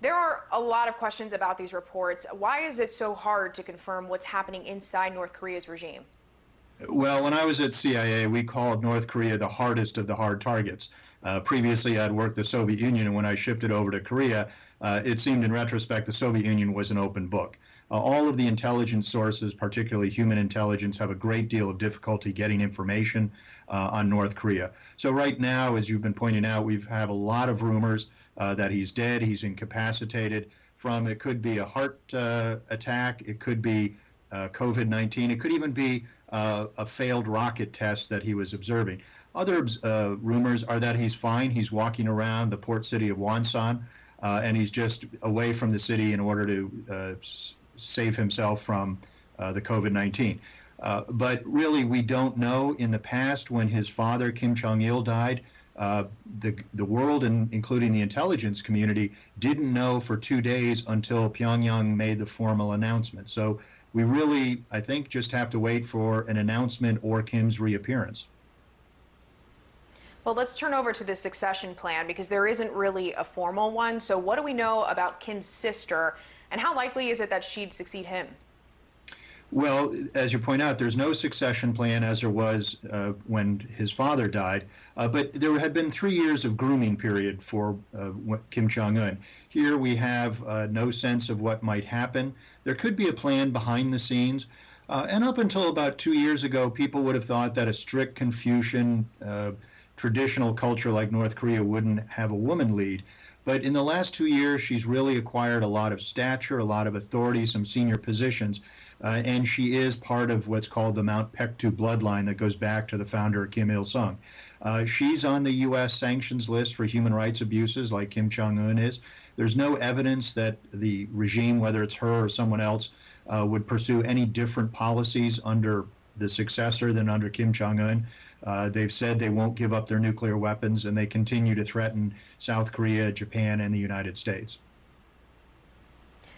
There are a lot of questions about these reports. Why is it so hard to confirm what's happening inside North Korea's regime? Well, when I was at CIA, we called North Korea the hardest of the hard targets. Previously, I'd worked the Soviet Union, and when I shifted over to Korea, it seemed in retrospect the Soviet Union was an open book. All of the intelligence sources, particularly human intelligence, have a great deal of difficulty getting information on North Korea. So right now, as you've been pointing out, we have a lot of rumors that he's dead, he's incapacitated from, it could be a heart attack, it could be COVID-19, it could even be a failed rocket test that he was observing. Other rumors are that he's fine. He's walking around the port city of Wonsan, and he's just away from the city in order to save himself from the COVID-19. But really, we don't know. In the past, when his father, Kim Jong-il, died, the world, and including the intelligence community, didn't know for 2 days until Pyongyang made the formal announcement. So we really, I think, just have to wait for an announcement or Kim's reappearance. Well, let's turn over to the succession plan because there isn't really a formal one. So what do we know about Kim's sister, and how likely is it that she'd succeed him? Well, as you point out, there's no succession plan as there was when his father died, but there had been 3 years of grooming period for Kim Jong-un. Here we have no sense of what might happen. There could be a plan behind the scenes, and up until about 2 years ago, people would have thought that a strict Confucian traditional culture like North Korea wouldn't have a woman lead. But in the last 2 years, she's really acquired a lot of stature, a lot of authority, some senior positions. And she is part of what's called the Mount Paektu bloodline that goes back to the founder Kim Il-sung. She's on the U.S. sanctions list for human rights abuses like Kim Jong-un is. There's no evidence that the regime, whether it's her or someone else, would pursue any different policies under the successor than under Kim Jong-un. They've said they won't give up their nuclear weapons, and they continue to threaten South Korea, Japan, and the United States.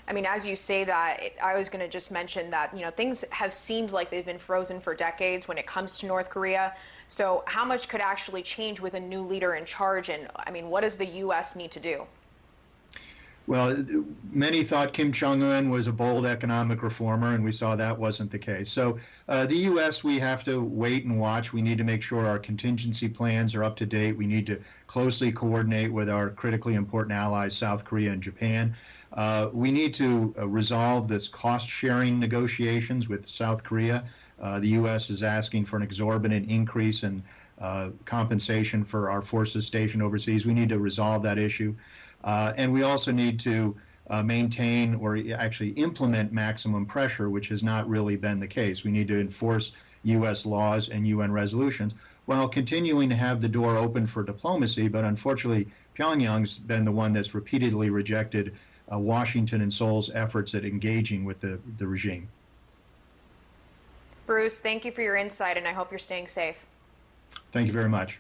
I mean, as you say that, I was going to just mention that, things have seemed like they've been frozen for decades when it comes to North Korea. So how much could actually change with a new leader in charge? And I mean, what does the U.S. need to do? Well, many thought Kim Jong-un was a bold economic reformer, and we saw that wasn't the case. So the U.S., we have to wait and watch. We need to make sure our contingency plans are up to date. We need to closely coordinate with our critically important allies, South Korea and Japan. We need to resolve this cost-sharing negotiations with South Korea. The U.S. is asking for an exorbitant increase in compensation for our forces stationed overseas. We need to resolve that issue. And we also need to maintain or actually implement maximum pressure, which has not really been the case. We need to enforce U.S. laws and UN resolutions while continuing to have the door open for diplomacy. But unfortunately, Pyongyang's been the one that's repeatedly rejected Washington and Seoul's efforts at engaging with the regime. Bruce, thank you for your insight, and I hope you're staying safe. Thank you very much.